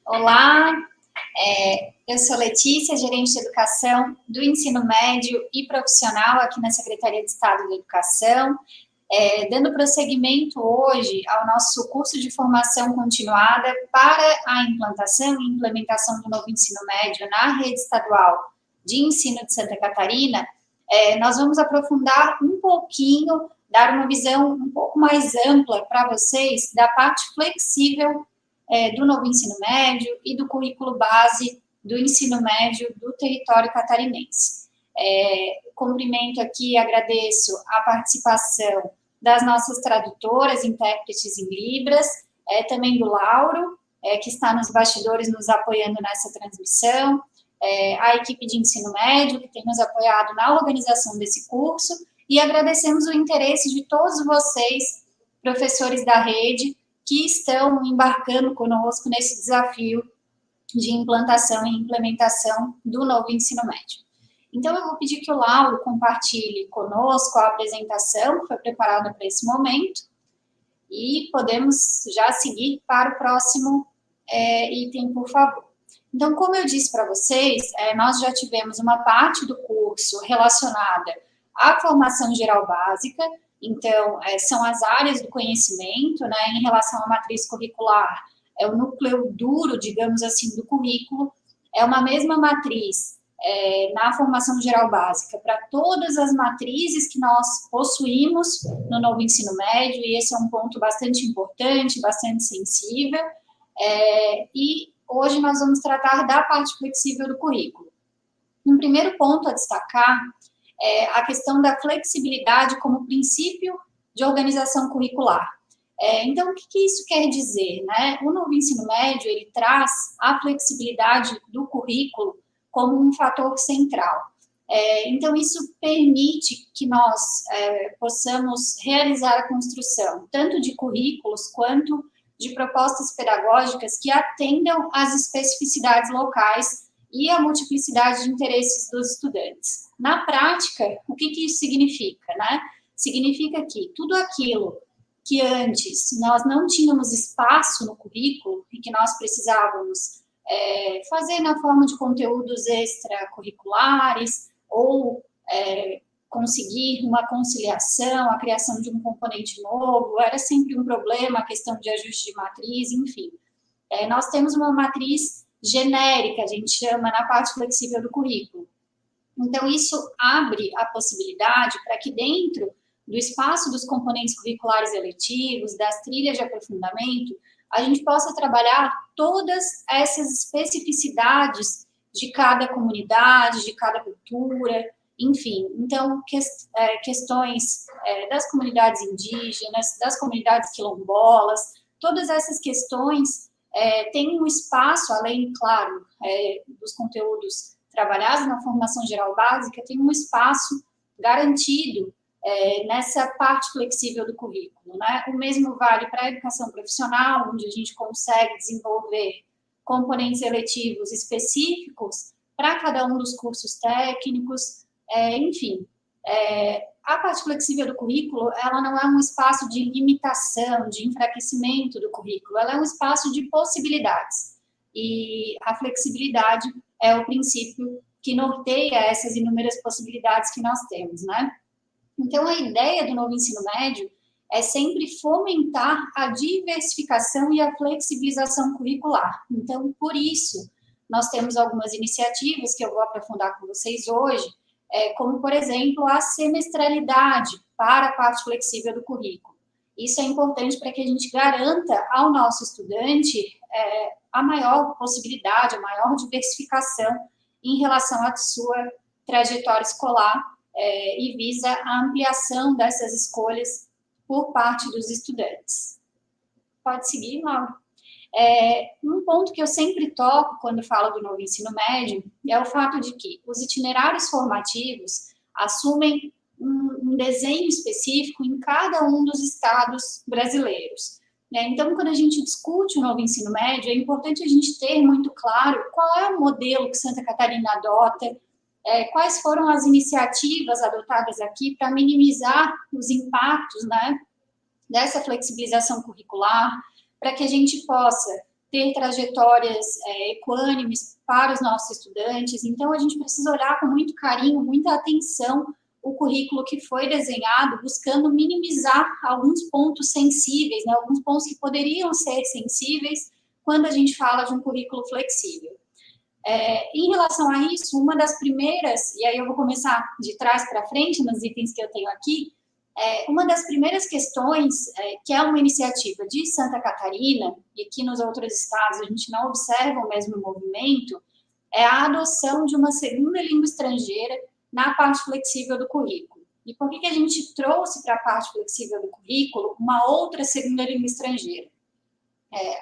Olá, eu sou Letícia, gerente de educação do ensino médio e profissional aqui na Secretaria de Estado da Educação, dando prosseguimento hoje ao nosso curso de formação continuada para a implantação e implementação do novo ensino médio na rede estadual de ensino de Santa Catarina. Nós vamos aprofundar um pouquinho, dar uma visão um pouco mais ampla para vocês da parte flexível do novo ensino médio e do currículo base do ensino médio do território catarinense. Cumprimento aqui e agradeço a participação das nossas tradutoras, intérpretes em Libras, também do Lauro, que está nos bastidores nos apoiando nessa transmissão, a equipe de ensino médio, que tem nos apoiado na organização desse curso, e agradecemos o interesse de todos vocês, professores da rede, que estão embarcando conosco nesse desafio de implantação e implementação do novo ensino médio. Então, eu vou pedir que o Lauro compartilhe conosco a apresentação que foi preparada para esse momento e podemos já seguir para o próximo item, por favor. Então, como eu disse para vocês, nós já tivemos uma parte do curso relacionada à formação geral básica. Então, são as áreas do conhecimento, né, em relação à matriz curricular, o núcleo duro, digamos assim, do currículo, é uma mesma matriz na formação geral básica para todas as matrizes que nós possuímos no novo ensino médio, e esse é um ponto bastante importante, bastante sensível, e hoje nós vamos tratar da parte flexível do currículo. Um primeiro ponto a destacar a questão da flexibilidade como princípio de organização curricular. Então, o que isso quer dizer, né? O novo ensino médio, ele traz a flexibilidade do currículo como um fator central. Então, isso permite que nós possamos realizar a construção, tanto de currículos quanto de propostas pedagógicas que atendam às especificidades locais e a multiplicidade de interesses dos estudantes. Na prática, o que isso significa, né? Significa que tudo aquilo que antes nós não tínhamos espaço no currículo e que nós precisávamos fazer na forma de conteúdos extracurriculares ou conseguir uma conciliação, a criação de um componente novo, era sempre um problema, a questão de ajuste de matriz, enfim. Nós temos uma matriz genérica, a gente chama, na parte flexível do currículo. Então, isso abre a possibilidade para que dentro do espaço dos componentes curriculares eletivos, das trilhas de aprofundamento, a gente possa trabalhar todas essas especificidades de cada comunidade, de cada cultura, enfim. Então, questões das comunidades indígenas, das comunidades quilombolas, todas essas questões tem um espaço, além, claro, dos conteúdos trabalhados na formação geral básica, tem um espaço garantido nessa parte flexível do currículo, né? O mesmo vale para a educação profissional, onde a gente consegue desenvolver componentes eletivos específicos para cada um dos cursos técnicos, enfim. A parte flexível do currículo, ela não é um espaço de limitação, de enfraquecimento do currículo, ela é um espaço de possibilidades. E a flexibilidade é o princípio que norteia essas inúmeras possibilidades que nós temos, né? Então, a ideia do novo ensino médio é sempre fomentar a diversificação e a flexibilização curricular. Então, por isso, nós temos algumas iniciativas que eu vou aprofundar com vocês hoje, como, por exemplo, a semestralidade para a parte flexível do currículo. Isso é importante para que a gente garanta ao nosso estudante a maior possibilidade, a maior diversificação em relação à sua trajetória escolar e visa a ampliação dessas escolhas por parte dos estudantes. Pode seguir, Laura. Um ponto que eu sempre toco quando falo do novo ensino médio é o fato de que os itinerários formativos assumem um desenho específico em cada um dos estados brasileiros. Então, quando a gente discute o novo ensino médio, é importante a gente ter muito claro qual é o modelo que Santa Catarina adota, quais foram as iniciativas adotadas aqui para minimizar os impactos, né, dessa flexibilização curricular, para que a gente possa ter trajetórias equânimes para os nossos estudantes. Então, a gente precisa olhar com muito carinho, muita atenção o currículo que foi desenhado, buscando minimizar alguns pontos sensíveis, né, alguns pontos que poderiam ser sensíveis quando a gente fala de um currículo flexível. Em relação a isso, uma das primeiras, e aí eu vou começar de trás para frente nos itens que eu tenho aqui, uma das primeiras questões, que é uma iniciativa de Santa Catarina, e aqui nos outros estados a gente não observa o mesmo movimento, é a adoção de uma segunda língua estrangeira na parte flexível do currículo. E por que a gente trouxe para a parte flexível do currículo uma outra segunda língua estrangeira?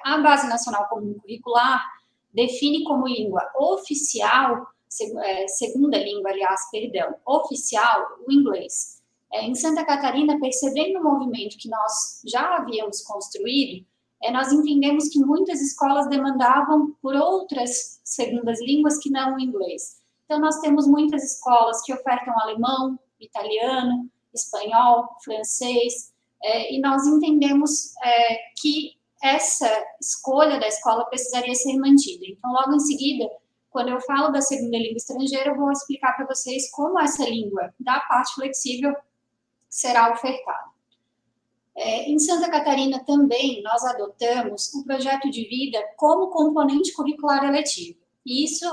A Base Nacional Comum Curricular define como língua oficial, segunda língua, aliás, perdão, oficial, o inglês. Em Santa Catarina, percebendo o movimento que nós já havíamos construído, nós entendemos que muitas escolas demandavam por outras segundas línguas que não o inglês. Então, nós temos muitas escolas que ofertam alemão, italiano, espanhol, francês, e nós entendemos que essa escolha da escola precisaria ser mantida. Então, logo em seguida, quando eu falo da segunda língua estrangeira, eu vou explicar para vocês como essa língua da parte flexível será ofertada. Em Santa Catarina também nós adotamos um projeto de vida como componente curricular eletivo. E isso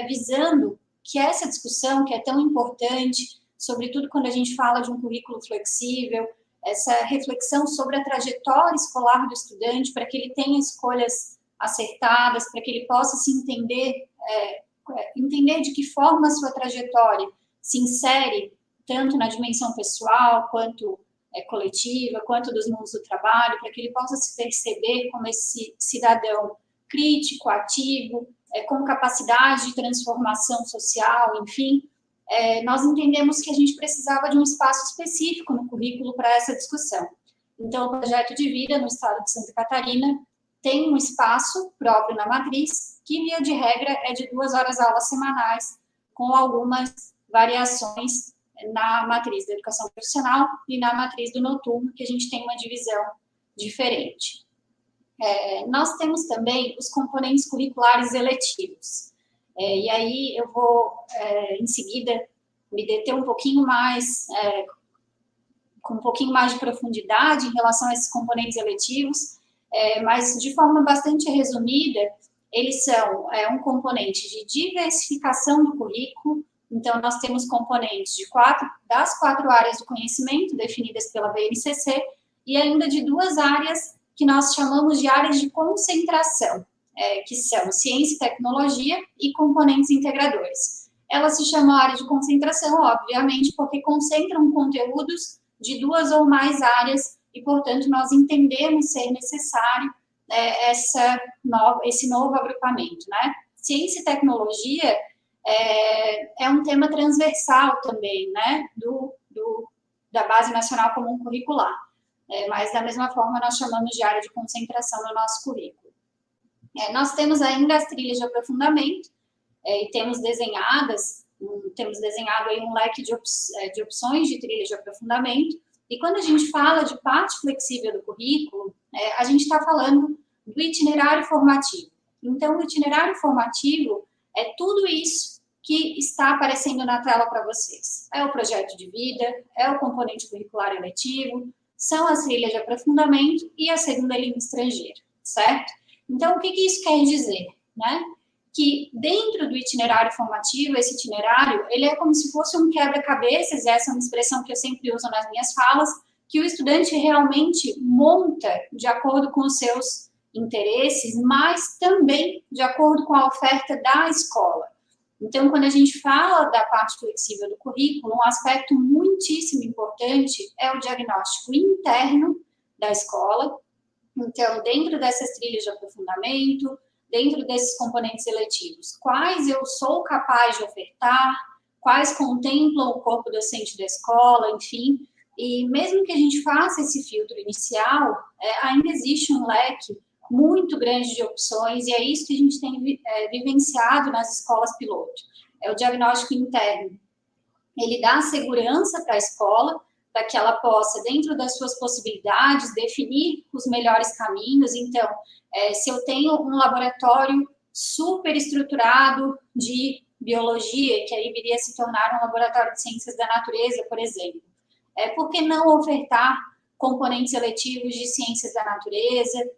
visando que essa discussão, que é tão importante, sobretudo quando a gente fala de um currículo flexível, essa reflexão sobre a trajetória escolar do estudante, para que ele tenha escolhas acertadas, para que ele possa se entender, entender de que forma a sua trajetória se insere tanto na dimensão pessoal, quanto coletiva, quanto dos mundos do trabalho, para que ele possa se perceber como esse cidadão crítico, ativo, com capacidade de transformação social, enfim. Nós entendemos que a gente precisava de um espaço específico no currículo para essa discussão. Então, o projeto de vida no estado de Santa Catarina tem um espaço próprio na matriz, que, via de regra, é de 2 horas aulas semanais, com algumas variações na matriz da educação profissional e na matriz do noturno, que a gente tem uma divisão diferente. Nós temos também os componentes curriculares eletivos. E aí eu vou, em seguida, me deter um pouquinho mais, com um pouquinho mais de profundidade em relação a esses componentes eletivos, mas de forma bastante resumida, eles são um componente de diversificação do currículo. Então, nós temos componentes das 4 áreas do conhecimento definidas pela BNCC e ainda de 2 áreas que nós chamamos de áreas de concentração, que são ciência e tecnologia e componentes integradores. Ela se chama área de concentração, obviamente, porque concentram conteúdos de 2 ou mais áreas e, portanto, nós entendemos ser necessário esse novo agrupamento, né? Ciência e tecnologia é um tema transversal também, né, da Base Nacional Comum Curricular, mas da mesma forma nós chamamos de área de concentração no nosso currículo. Nós temos ainda as trilhas de aprofundamento, e temos desenhado aí um leque de opções de trilhas de aprofundamento, e quando a gente fala de parte flexível do currículo, a gente está falando do itinerário formativo. Então, o itinerário formativo é tudo isso que está aparecendo na tela para vocês. É o projeto de vida, é o componente curricular eletivo, são as trilhas de aprofundamento e a segunda língua estrangeira, certo? Então, o que isso quer dizer, né? Que dentro do itinerário formativo, esse itinerário, ele é como se fosse um quebra-cabeças, essa é uma expressão que eu sempre uso nas minhas falas, que o estudante realmente monta de acordo com os seus interesses, mas também de acordo com a oferta da escola. Então, quando a gente fala da parte flexível do currículo, um aspecto muitíssimo importante é o diagnóstico interno da escola. Então, dentro dessas trilhas de aprofundamento, dentro desses componentes eletivos, quais eu sou capaz de ofertar, quais contemplam o corpo docente da escola, enfim. E mesmo que a gente faça esse filtro inicial, ainda existe um leque muito grande de opções, e é isso que a gente tem vivenciado nas escolas piloto. É o diagnóstico interno. Ele dá segurança para a escola, para que ela possa, dentro das suas possibilidades, definir os melhores caminhos. Então, se eu tenho um laboratório super estruturado de biologia, que aí viria a se tornar um laboratório de ciências da natureza, por exemplo, por que não ofertar componentes eletivos de ciências da natureza?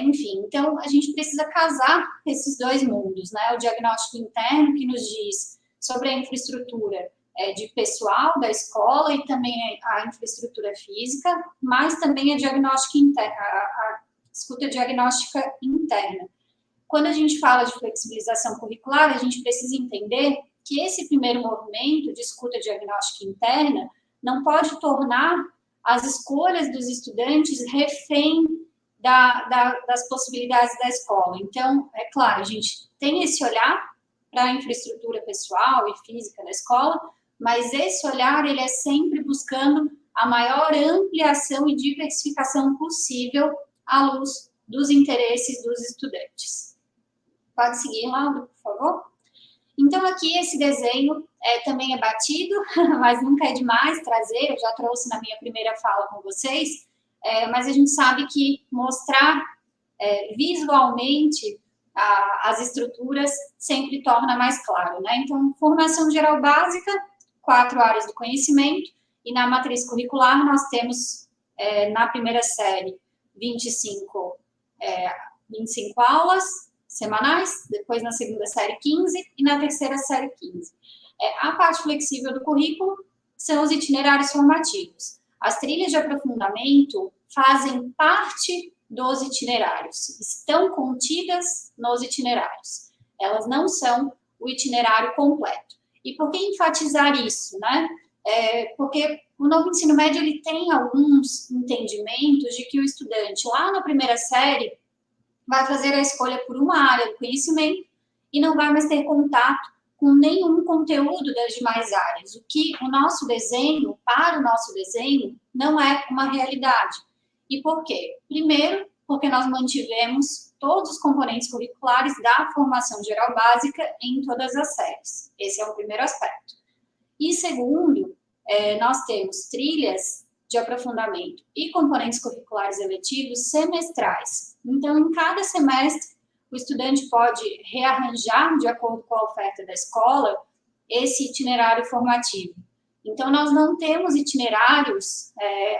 Enfim, então a gente precisa casar esses dois mundos, né? O diagnóstico interno, que nos diz sobre a infraestrutura de pessoal da escola e também a infraestrutura física, mas também a diagnóstica interna, a escuta diagnóstica interna. Quando a gente fala de flexibilização curricular, a gente precisa entender que esse primeiro movimento de escuta diagnóstica interna não pode tornar as escolhas dos estudantes refém das possibilidades da escola. Então, é claro, a gente tem esse olhar para a infraestrutura pessoal e física da escola, mas esse olhar, ele é sempre buscando a maior ampliação e diversificação possível à luz dos interesses dos estudantes. Pode seguir, Laura, por favor? Então, aqui esse desenho também é batido, mas nunca é demais trazer, eu já trouxe na minha primeira fala com vocês, mas a gente sabe que mostrar visualmente as estruturas sempre torna mais claro, né? Então, formação geral básica, 4 áreas do conhecimento, e na matriz curricular nós temos, na primeira série, 25 aulas semanais, depois na segunda série 15 e na terceira série 15. A parte flexível do currículo são os itinerários formativos. As trilhas de aprofundamento fazem parte dos itinerários, estão contidas nos itinerários. Elas não são o itinerário completo. E por que enfatizar isso, né? Porque o novo ensino médio ele tem alguns entendimentos de que o estudante lá na primeira série vai fazer a escolha por uma área do conhecimento e não vai mais ter contato com nenhum conteúdo das demais áreas, o que o nosso desenho, para o nosso desenho, não é uma realidade. E por quê? Primeiro, porque nós mantivemos todos os componentes curriculares da formação geral básica em todas as séries. Esse é o primeiro aspecto. E segundo, nós temos trilhas de aprofundamento e componentes curriculares eletivos semestrais. Então, em cada semestre, o estudante pode rearranjar, de acordo com a oferta da escola, esse itinerário formativo. Então, nós não temos itinerários,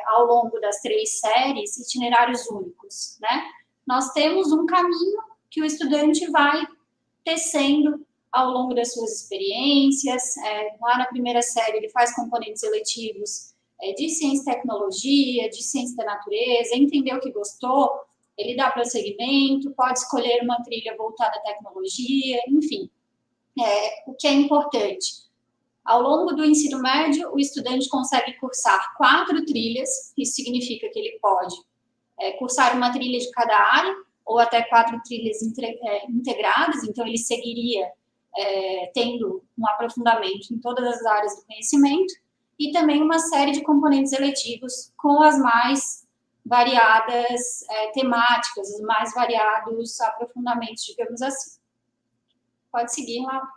ao longo das 3 séries, itinerários únicos, né? Nós temos um caminho que o estudante vai tecendo ao longo das suas experiências. Lá na primeira série, ele faz componentes eletivos de ciência e tecnologia, de ciência da natureza, entendeu o que gostou, ele dá prosseguimento, pode escolher uma trilha voltada à tecnologia, enfim. O que é importante? Ao longo do ensino médio, o estudante consegue cursar 4 trilhas, isso significa que ele pode cursar uma trilha de cada área, ou até 4 trilhas integradas, então ele seguiria tendo um aprofundamento em todas as áreas do conhecimento, e também uma série de componentes eletivos com as mais variadas temáticas, os mais variados aprofundamentos, digamos assim. Pode seguir lá.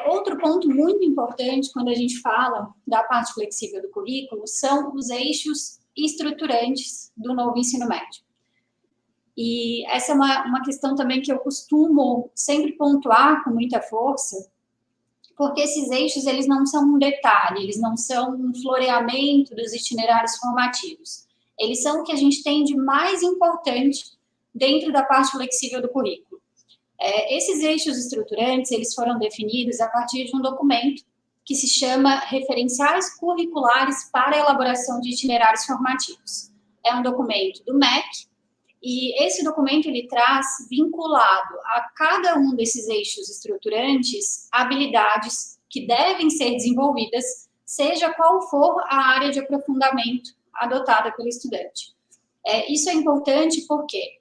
Outro ponto muito importante quando a gente fala da parte flexível do currículo são os eixos estruturantes do novo ensino médio. E essa é uma questão também que eu costumo sempre pontuar com muita força, porque esses eixos, eles não são um detalhe, eles não são um floreamento dos itinerários formativos. Eles são o que a gente tem de mais importante dentro da parte flexível do currículo. Esses eixos estruturantes, eles foram definidos a partir de um documento que se chama Referenciais Curriculares para a Elaboração de Itinerários Formativos. É um documento do MEC, e esse documento ele traz vinculado a cada um desses eixos estruturantes habilidades que devem ser desenvolvidas, seja qual for a área de aprofundamento adotada pelo estudante. Isso é importante porque,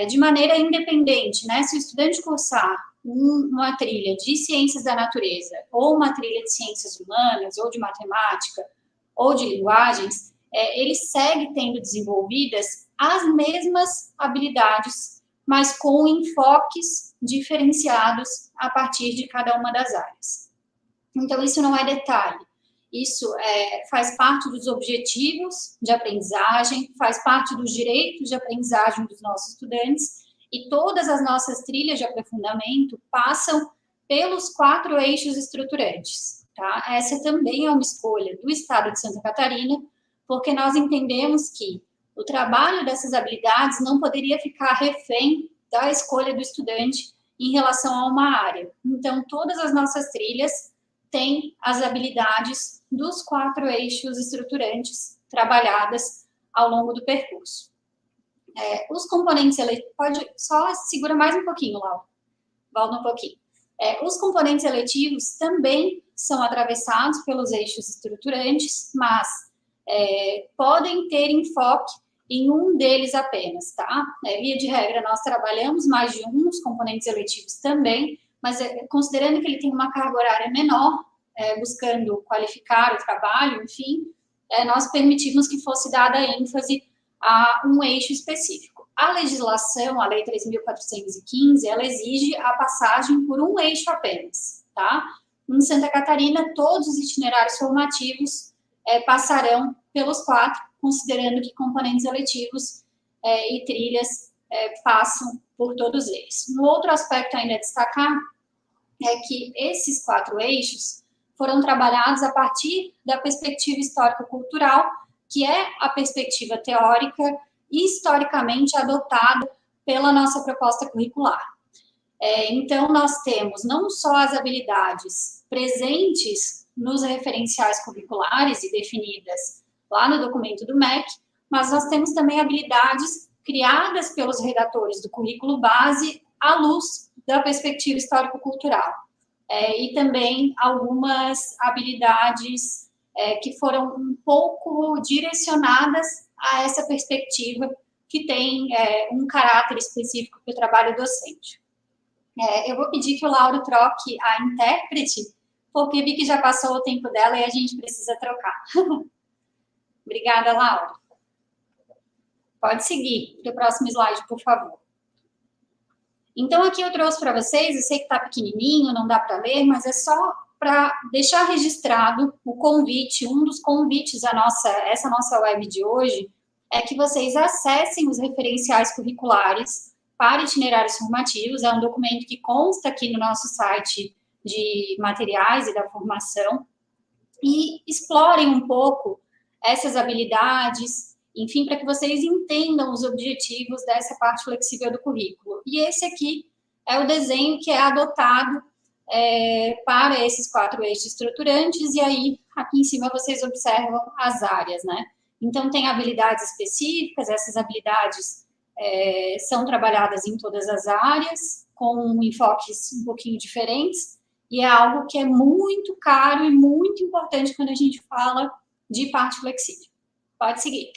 de maneira independente, né, se o estudante cursar uma trilha de ciências da natureza, ou uma trilha de ciências humanas, ou de matemática, ou de linguagens, ele segue tendo desenvolvidas as mesmas habilidades, mas com enfoques diferenciados a partir de cada uma das áreas. Então, isso não é detalhe, Isso faz parte dos objetivos de aprendizagem, faz parte dos direitos de aprendizagem dos nossos estudantes, e todas as nossas trilhas de aprofundamento passam pelos 4 eixos estruturantes, tá? Essa também é uma escolha do Estado de Santa Catarina, porque nós entendemos que o trabalho dessas habilidades não poderia ficar refém da escolha do estudante em relação a uma área. Então, todas as nossas trilhas têm as habilidades dos 4 eixos estruturantes trabalhadas ao longo do percurso. Os componentes eletivos... Pode só segura mais um pouquinho, Laura. Volta um pouquinho. Os componentes eletivos também são atravessados pelos eixos estruturantes, mas podem ter enfoque em um deles apenas, tá? Via de regra, nós trabalhamos mais de um, os componentes eletivos também, mas considerando que ele tem uma carga horária menor, buscando qualificar o trabalho, enfim, nós permitimos que fosse dada ênfase a um eixo específico. A legislação, a Lei 3.415, ela exige a passagem por um eixo apenas, tá? Em Santa Catarina, todos os itinerários formativos passarão pelos 4, considerando que componentes eletivos e trilhas passam por todos eles. Um outro aspecto ainda a destacar é que esses 4 eixos foram trabalhados a partir da perspectiva histórico-cultural, que é a perspectiva teórica e historicamente adotada pela nossa proposta curricular. Então, nós temos não só as habilidades presentes nos referenciais curriculares e definidas lá no documento do MEC, mas nós temos também habilidades criadas pelos redatores do currículo base à luz da perspectiva histórico-cultural. E também algumas habilidades que foram um pouco direcionadas a essa perspectiva que tem um caráter específico para o trabalho docente. Eu vou pedir que o Lauro troque a intérprete, porque vi que já passou o tempo dela e a gente precisa trocar. Obrigada, Laura. Pode seguir para o próximo slide, por favor. Então, aqui eu trouxe para vocês, eu sei que está pequenininho, não dá para ler, mas é só para deixar registrado o convite, um dos convites essa nossa web de hoje, é que vocês acessem os referenciais curriculares para itinerários formativos, é um documento que consta aqui no nosso site de materiais e da formação, e explorem um pouco essas habilidades, enfim, para que vocês entendam os objetivos dessa parte flexível do currículo. E esse aqui é o desenho que é adotado para esses 4 eixos estruturantes, e aí, aqui em cima, vocês observam as áreas, né? Então, tem habilidades específicas, essas habilidades são trabalhadas em todas as áreas, com enfoques um pouquinho diferentes, e é algo que é muito caro e muito importante quando a gente fala de parte flexível. Pode seguir.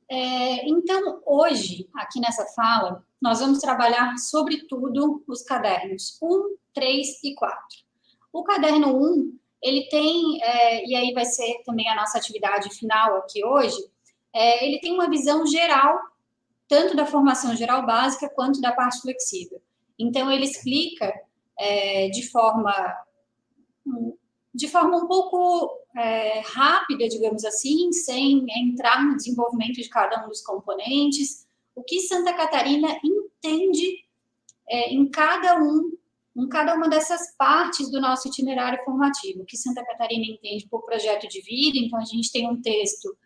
Então, hoje, aqui nessa fala, nós vamos trabalhar, sobretudo, os cadernos 1, 3 e 4. O caderno 1, ele tem, e aí vai ser também a nossa atividade final aqui hoje, ele tem uma visão geral, tanto da formação geral básica, quanto da parte flexível. Então, ele explica de forma um pouco rápida, digamos assim, sem entrar no desenvolvimento de cada um dos componentes, o que Santa Catarina entende em cada uma dessas partes do nosso itinerário formativo, o que Santa Catarina entende por projeto de vida. Então, a gente tem um texto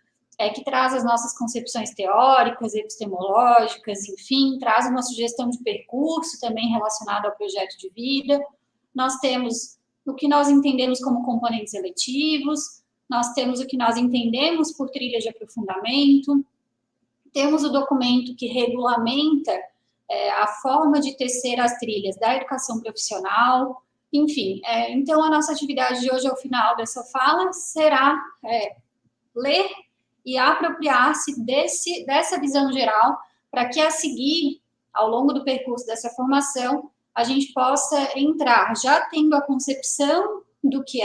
que traz as nossas concepções teóricas, epistemológicas, enfim, traz uma sugestão de percurso também relacionada ao projeto de vida. Nós temos o que nós entendemos como componentes eletivos, nós temos o que nós entendemos por trilhas de aprofundamento, temos o documento que regulamenta a forma de tecer as trilhas da educação profissional, enfim. Então, a nossa atividade de hoje, ao final dessa fala, será ler e apropriar-se dessa visão geral, para que a seguir, ao longo do percurso dessa formação, a gente possa entrar já tendo a concepção do que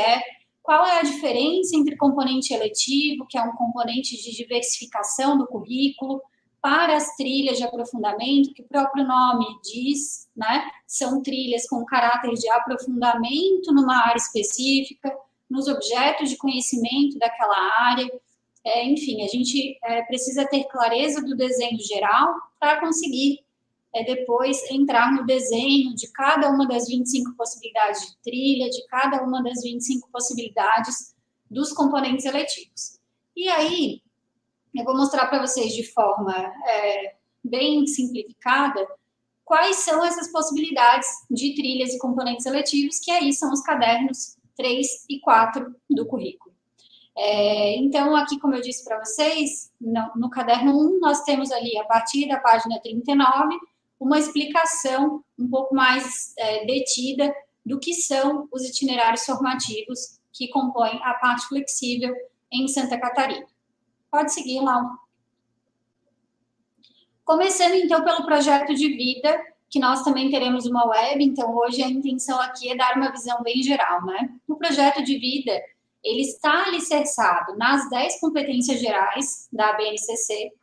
qual é a diferença entre componente eletivo, que é um componente de diversificação do currículo, para as trilhas de aprofundamento, que o próprio nome diz, né? São trilhas com caráter de aprofundamento numa área específica, nos objetos de conhecimento daquela área. Enfim, a gente precisa ter clareza do desenho geral para conseguir depois entrar no desenho de cada uma das 25 possibilidades de trilha, de cada uma das 25 possibilidades dos componentes eletivos. E aí, eu vou mostrar para vocês de forma bem simplificada quais são essas possibilidades de trilhas e componentes eletivos, que aí são os cadernos 3 e 4 do currículo. Então, aqui, como eu disse para vocês, no caderno 1, nós temos ali, a partir da página 39, uma explicação um pouco mais detida do que são os itinerários formativos que compõem a parte flexível em Santa Catarina. Pode seguir, Laura. Começando, então, pelo projeto de vida, que nós também teremos uma web, então hoje a intenção aqui é dar uma visão bem geral, né? O projeto de vida, ele está alicerçado nas 10 competências gerais da BNCC,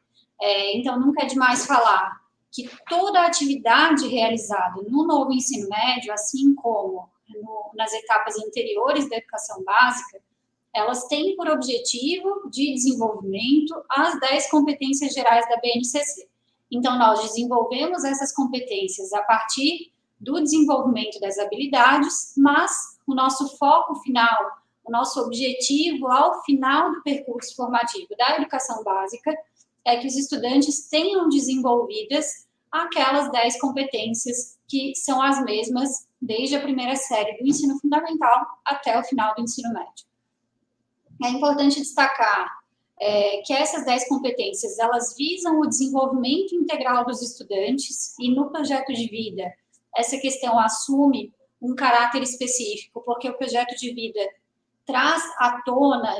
então nunca é demais falar que toda a atividade realizada no novo ensino médio, assim como nas etapas anteriores da educação básica, elas têm por objetivo de desenvolvimento as 10 competências gerais da BNCC. Então, nós desenvolvemos essas competências a partir do desenvolvimento das habilidades, mas o nosso foco final, o nosso objetivo ao final do percurso formativo da educação básica é que os estudantes tenham desenvolvidas aquelas 10 competências que são as mesmas desde a primeira série do ensino fundamental até o final do ensino médio. É importante destacar que essas 10 competências, elas visam o desenvolvimento integral dos estudantes e no projeto de vida, essa questão assume um caráter específico, porque o projeto de vida traz à tona,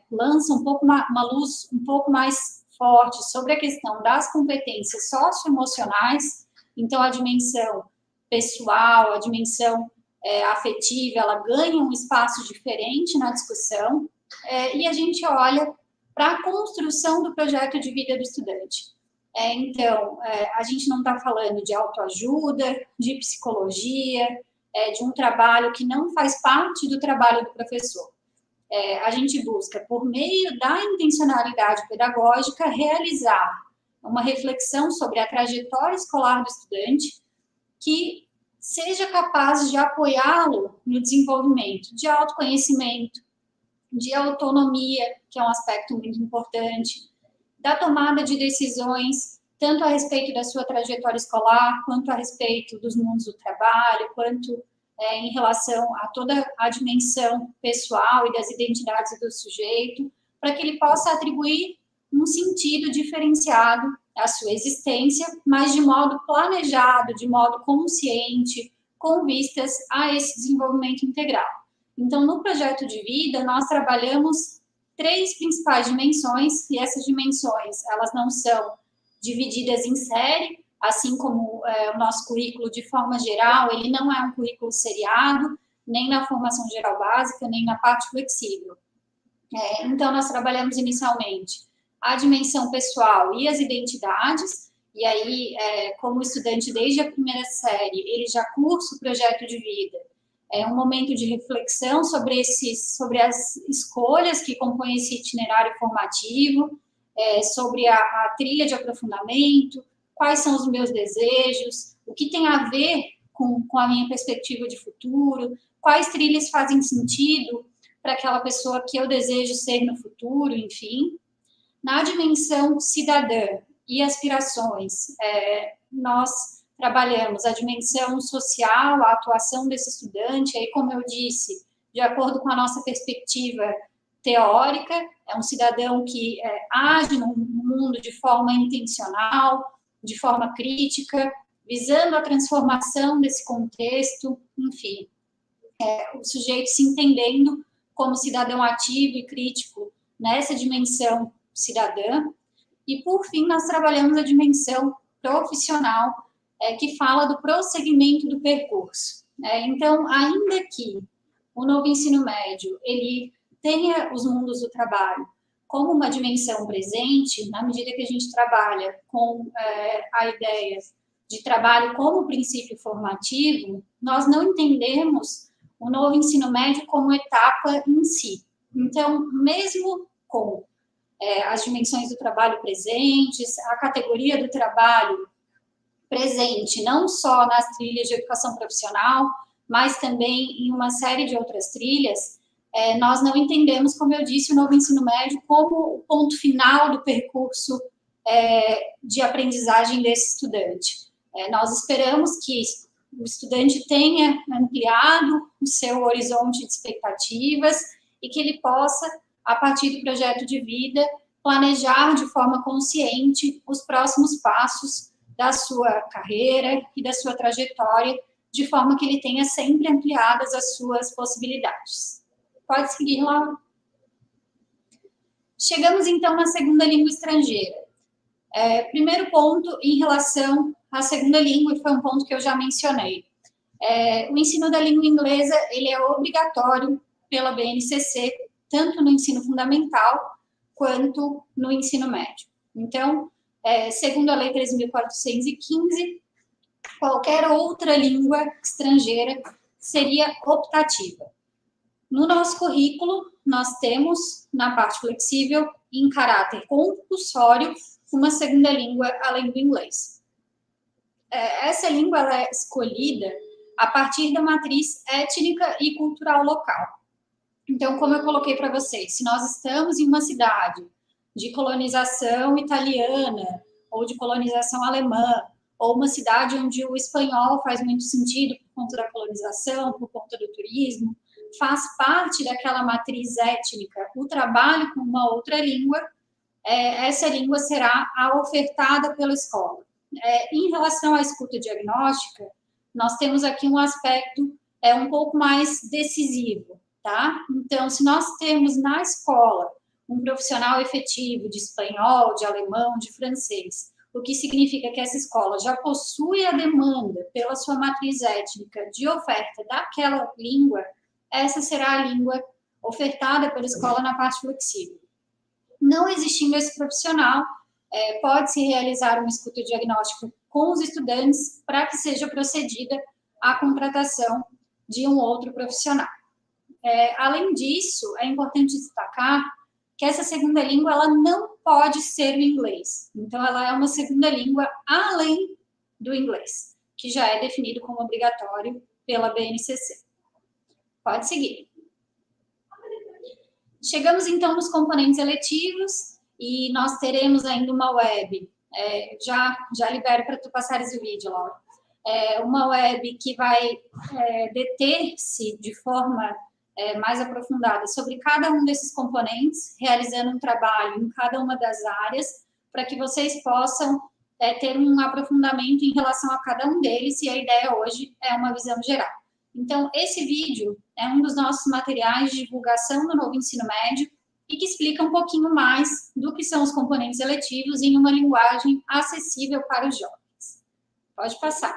lança um pouco uma luz um pouco mais forte sobre a questão das competências socioemocionais, então a dimensão pessoal, a dimensão afetiva, ela ganha um espaço diferente na discussão, e a gente olha para a construção do projeto de vida do estudante. Então, a gente não está falando de autoajuda, de psicologia, de um trabalho que não faz parte do trabalho do professor. A gente busca, por meio da intencionalidade pedagógica, realizar uma reflexão sobre a trajetória escolar do estudante que seja capaz de apoiá-lo no desenvolvimento de autoconhecimento, de autonomia, que é um aspecto muito importante, da tomada de decisões, tanto a respeito da sua trajetória escolar, quanto a respeito dos mundos do trabalho, quanto em relação a toda a dimensão pessoal e das identidades do sujeito, para que ele possa atribuir um sentido diferenciado à sua existência, mas de modo planejado, de modo consciente, com vistas a esse desenvolvimento integral. Então, no projeto de vida, nós trabalhamos 3 principais dimensões, e essas dimensões, elas não são divididas em série, assim como o nosso currículo, de forma geral, ele não é um currículo seriado, nem na formação geral básica, nem na parte flexível. Então, nós trabalhamos inicialmente a dimensão pessoal e as identidades, e aí, como estudante desde a primeira série, ele já cursa o projeto de vida, um momento de reflexão sobre as escolhas que compõem esse itinerário formativo, sobre a trilha de aprofundamento, quais são os meus desejos, o que tem a ver com a minha perspectiva de futuro, quais trilhas fazem sentido para aquela pessoa que eu desejo ser no futuro, enfim. Na dimensão cidadã e aspirações, nós trabalhamos a dimensão social, a atuação desse estudante, aí, como eu disse, de acordo com a nossa perspectiva teórica, é um cidadão que age no mundo de forma intencional, de forma crítica, visando a transformação desse contexto, enfim, o sujeito se entendendo como cidadão ativo e crítico nessa dimensão cidadã. E, por fim, nós trabalhamos a dimensão profissional, que fala do prosseguimento do percurso. Então, ainda que o novo ensino médio ele tenha os mundos do trabalho como uma dimensão presente, na medida que a gente trabalha com a ideia de trabalho como princípio formativo, nós não entendemos o novo ensino médio como etapa em si. Então, mesmo com as dimensões do trabalho presentes, a categoria do trabalho presente, não só nas trilhas de educação profissional, mas também em uma série de outras trilhas, nós não entendemos, como eu disse, o novo ensino médio como o ponto final do percurso de aprendizagem desse estudante. Nós esperamos que o estudante tenha ampliado o seu horizonte de expectativas e que ele possa, a partir do projeto de vida, planejar de forma consciente os próximos passos da sua carreira e da sua trajetória, de forma que ele tenha sempre ampliadas as suas possibilidades. Pode seguir, Laura. Chegamos, então, na segunda língua estrangeira. Primeiro ponto, em relação à segunda língua, que foi um ponto que eu já mencionei. O ensino da língua inglesa, ele é obrigatório pela BNCC, tanto no ensino fundamental, quanto no ensino médio. Então, segundo a Lei 13.415, qualquer outra língua estrangeira seria optativa. No nosso currículo, nós temos, na parte flexível, em caráter compulsório, uma segunda língua além do inglês. Essa língua ela é escolhida a partir da matriz étnica e cultural local. Então, como eu coloquei para vocês, se nós estamos em uma cidade de colonização italiana ou de colonização alemã, ou uma cidade onde o espanhol faz muito sentido por conta da colonização, por conta do turismo, faz parte daquela matriz étnica o trabalho com uma outra língua, essa língua será a ofertada pela escola. Em relação à escuta diagnóstica, nós temos aqui um aspecto um pouco mais decisivo, tá? Então, se nós temos na escola um profissional efetivo de espanhol, de alemão, de francês, o que significa que essa escola já possui a demanda pela sua matriz étnica de oferta daquela língua, essa será a língua ofertada pela escola na parte flexível. Não existindo esse profissional, pode-se realizar uma escuta diagnóstica com os estudantes para que seja procedida a contratação de um outro profissional. Além disso, é importante destacar que essa segunda língua ela não pode ser o inglês. Então, ela é uma segunda língua além do inglês, que já é definido como obrigatório pela BNCC. Pode seguir. Chegamos, então, nos componentes eletivos e nós teremos ainda uma web. Já libero para tu passares o vídeo, Laura. Uma web que vai deter-se de forma mais aprofundada sobre cada um desses componentes, realizando um trabalho em cada uma das áreas, para que vocês possam ter um aprofundamento em relação a cada um deles, e a ideia hoje é uma visão geral. Então, esse vídeo é um dos nossos materiais de divulgação do novo ensino médio e que explica um pouquinho mais do que são os componentes eletivos em uma linguagem acessível para os jovens. Pode passar.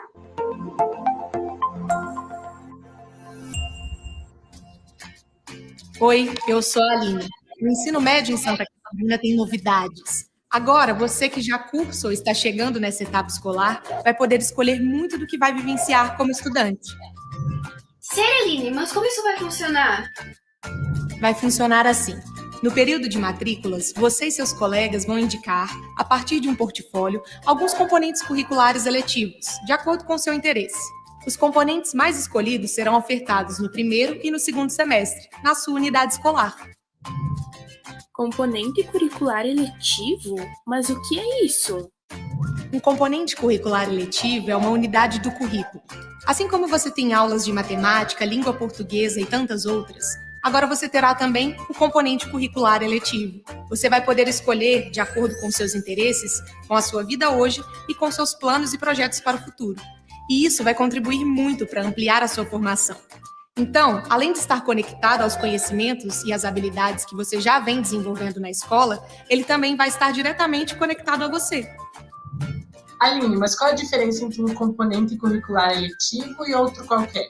Oi, eu sou a Aline. O ensino médio em Santa Catarina tem novidades. Agora, você que já cursa ou está chegando nessa etapa escolar, vai poder escolher muito do que vai vivenciar como estudante. Sério, Aline, mas como isso vai funcionar? Vai funcionar assim. No período de matrículas, você e seus colegas vão indicar, a partir de um portfólio, alguns componentes curriculares eletivos, de acordo com o seu interesse. Os componentes mais escolhidos serão ofertados no primeiro e no segundo semestre, na sua unidade escolar. Componente curricular eletivo? Mas o que é isso? Um componente curricular eletivo é uma unidade do currículo. Assim como você tem aulas de matemática, língua portuguesa e tantas outras, agora você terá também o componente curricular eletivo. Você vai poder escolher de acordo com seus interesses, com a sua vida hoje e com seus planos e projetos para o futuro. E isso vai contribuir muito para ampliar a sua formação. Então, além de estar conectado aos conhecimentos e às habilidades que você já vem desenvolvendo na escola, ele também vai estar diretamente conectado a você. Aline, mas qual a diferença entre um componente curricular eletivo e outro qualquer?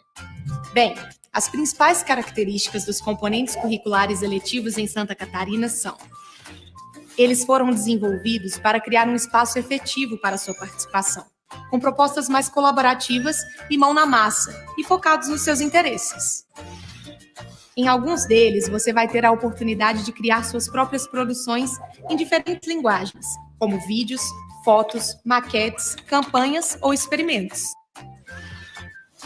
Bem, as principais características dos componentes curriculares eletivos em Santa Catarina são: Eles foram desenvolvidos para criar um espaço efetivo para sua participação, com propostas mais colaborativas e mão na massa, e focados nos seus interesses. Em alguns deles, você vai ter a oportunidade de criar suas próprias produções em diferentes linguagens, como vídeos, fotos, maquetes, campanhas ou experimentos.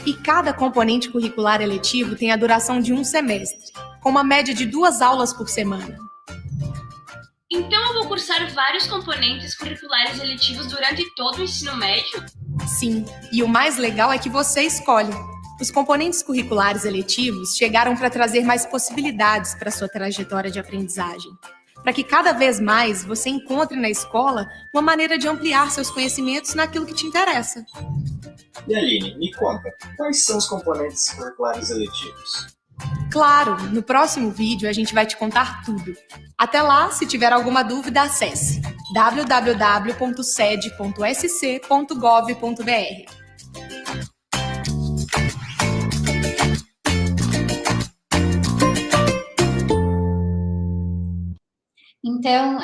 E cada componente curricular eletivo tem a duração de um semestre, com uma média de 2 aulas por semana. Então eu vou cursar vários componentes curriculares eletivos durante todo o ensino médio? Sim, e o mais legal é que você escolhe. Os componentes curriculares eletivos chegaram para trazer mais possibilidades para a sua trajetória de aprendizagem, para que cada vez mais você encontre na escola uma maneira de ampliar seus conhecimentos naquilo que te interessa. E Aline, me conta, quais são os componentes curriculares eletivos? Claro, no próximo vídeo a gente vai te contar tudo. Até lá, se tiver alguma dúvida, acesse www.sed.sc.gov.br. Então,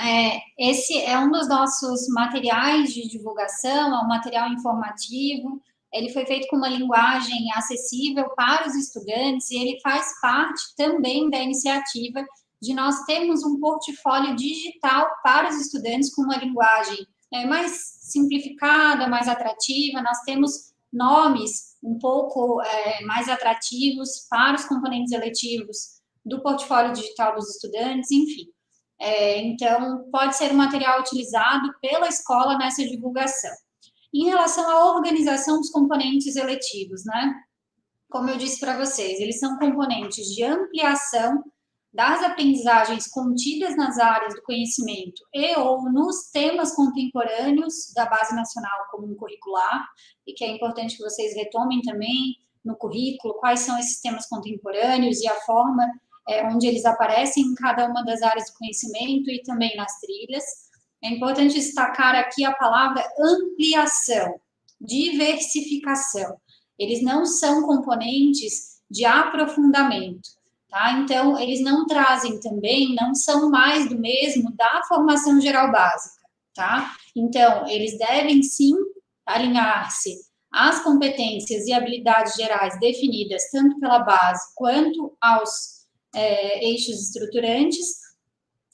esse é um dos nossos materiais de divulgação, é um material informativo. Ele foi feito com uma linguagem acessível para os estudantes e ele faz parte também da iniciativa de nós termos um portfólio digital para os estudantes com uma linguagem mais simplificada, mais atrativa. Nós temos nomes um pouco mais atrativos para os componentes eletivos do portfólio digital dos estudantes, enfim. Então, pode ser um material utilizado pela escola nessa divulgação. Em relação à organização dos componentes eletivos, né? Como eu disse para vocês, eles são componentes de ampliação das aprendizagens contidas nas áreas do conhecimento e ou nos temas contemporâneos da Base Nacional Comum Curricular, e que é importante que vocês retomem também no currículo quais são esses temas contemporâneos e a forma onde eles aparecem em cada uma das áreas do conhecimento e também nas trilhas. É importante destacar aqui a palavra ampliação, diversificação. Eles não são componentes de aprofundamento, tá? Então, eles não trazem também, não são mais do mesmo da formação geral básica, tá? Então, eles devem sim alinhar-se às competências e habilidades gerais definidas tanto pela base quanto aos eixos estruturantes,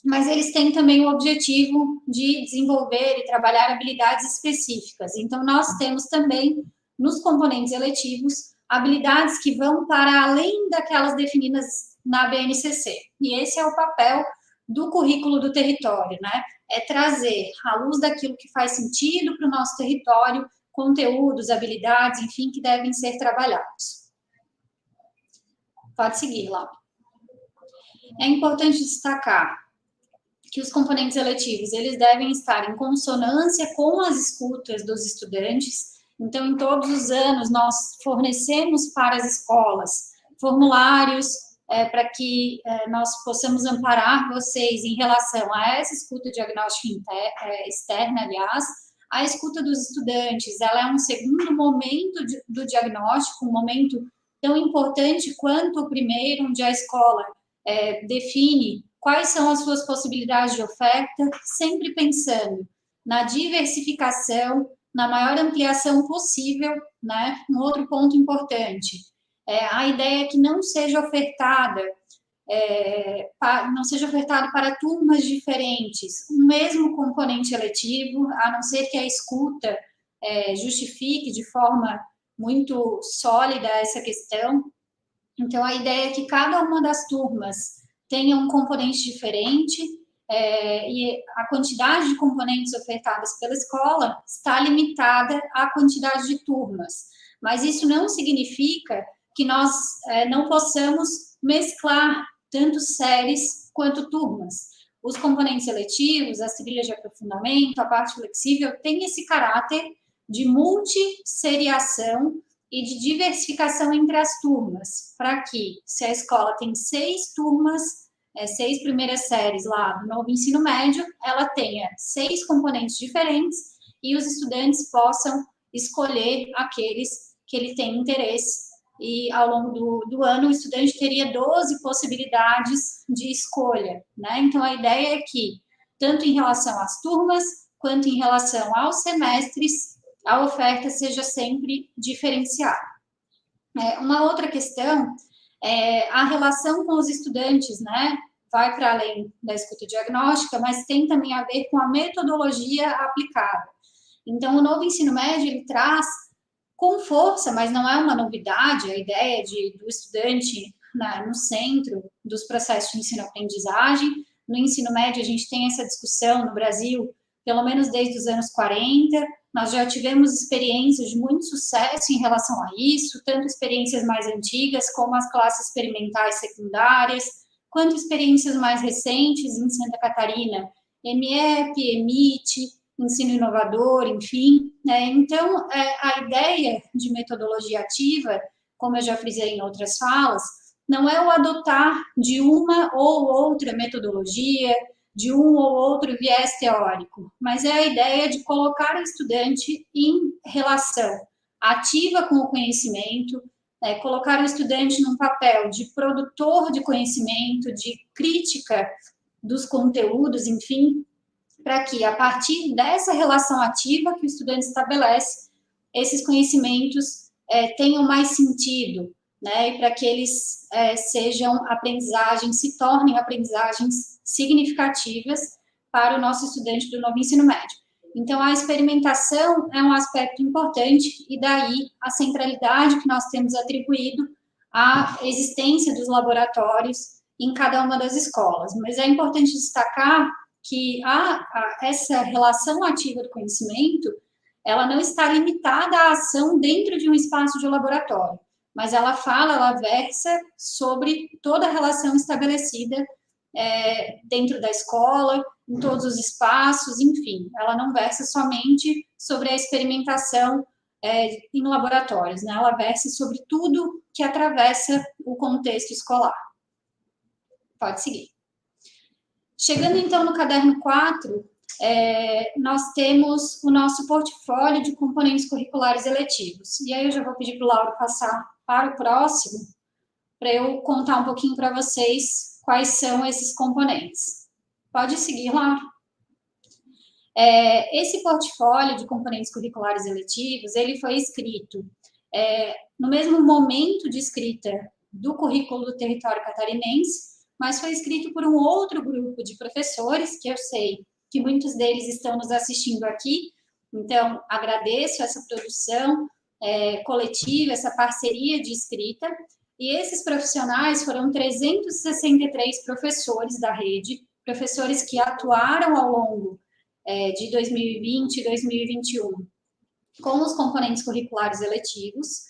mas eles têm também o objetivo de desenvolver e trabalhar habilidades específicas. Então, nós temos também, nos componentes eletivos, habilidades que vão para além daquelas definidas na BNCC. E esse é o papel do currículo do território, né? É trazer, à luz daquilo que faz sentido para o nosso território, conteúdos, habilidades, enfim, que devem ser trabalhados. Pode seguir, Laura. É importante destacar que os componentes eletivos, eles devem estar em consonância com as escutas dos estudantes. Então, em todos os anos, nós fornecemos para as escolas formulários para que nós possamos amparar vocês em relação a essa escuta diagnóstica externa, aliás. A escuta dos estudantes, ela é um segundo momento do diagnóstico, um momento tão importante quanto o primeiro, onde a escola define quais são as suas possibilidades de oferta, sempre pensando na diversificação, na maior ampliação possível, né? Um outro ponto importante, a ideia é que não seja ofertado para turmas diferentes o mesmo componente eletivo, a não ser que a escuta justifique de forma muito sólida essa questão. Então, a ideia é que cada uma das turmas tenha um componente diferente e a quantidade de componentes ofertadas pela escola está limitada à quantidade de turmas. Mas isso não significa que nós não possamos mesclar tanto séries quanto turmas. Os componentes seletivos, as trilhas de aprofundamento, a parte flexível, tem esse caráter de multisseriação e de diversificação entre as turmas, para que, se a escola tem 6 turmas, 6 primeiras séries lá do novo ensino médio, ela tenha 6 componentes diferentes e os estudantes possam escolher aqueles que ele tem interesse. E ao longo do ano, o estudante teria 12 possibilidades de escolha, né? Então, a ideia é que tanto em relação às turmas, quanto em relação aos semestres, a oferta seja sempre diferenciada. Uma outra questão é a relação com os estudantes, né? Vai para além da escuta diagnóstica, mas tem também a ver com a metodologia aplicada. Então, o novo ensino médio, ele traz com força, mas não é uma novidade, a ideia do estudante no centro dos processos de ensino-aprendizagem. No ensino médio, a gente tem essa discussão no Brasil, pelo menos desde os anos 40, nós já tivemos experiências de muito sucesso em relação a isso, tanto experiências mais antigas, como as classes experimentais secundárias, quanto experiências mais recentes em Santa Catarina, MEP, EMIT, ensino inovador, enfim. Então, a ideia de metodologia ativa, como eu já frisei em outras falas, não é o adotar de uma ou outra metodologia, de um ou outro viés teórico, mas é a ideia de colocar o estudante em relação ativa com o conhecimento, colocar o estudante num papel de produtor de conhecimento, de crítica dos conteúdos, enfim, para que, a partir dessa relação ativa que o estudante estabelece, esses conhecimentos tenham mais sentido, né, e para que eles sejam aprendizagens, se tornem aprendizagens significativas para o nosso estudante do novo ensino médio. Então, a experimentação é um aspecto importante, e daí a centralidade que nós temos atribuído à existência dos laboratórios em cada uma das escolas. Mas é importante destacar que essa relação ativa do conhecimento, ela não está limitada à ação dentro de um espaço de laboratório, mas ela versa sobre toda a relação estabelecida dentro da escola, em todos os espaços, enfim, ela não versa somente sobre a experimentação em laboratórios, né? Ela versa sobre tudo que atravessa o contexto escolar. Pode seguir. Chegando, então, no caderno 4, nós temos o nosso portfólio de componentes curriculares eletivos. E aí eu já vou pedir para o Lauro passar para o próximo, para eu contar um pouquinho para vocês quais são esses componentes. Pode seguir, Lauro. Esse portfólio de componentes curriculares eletivos, ele foi escrito no mesmo momento de escrita do currículo do território catarinense, mas foi escrito por um outro grupo de professores, que eu sei que muitos deles estão nos assistindo aqui, então agradeço essa produção coletiva, essa parceria de escrita, e esses profissionais foram 363 professores da rede, professores que atuaram ao longo de 2020 e 2021 com os componentes curriculares eletivos,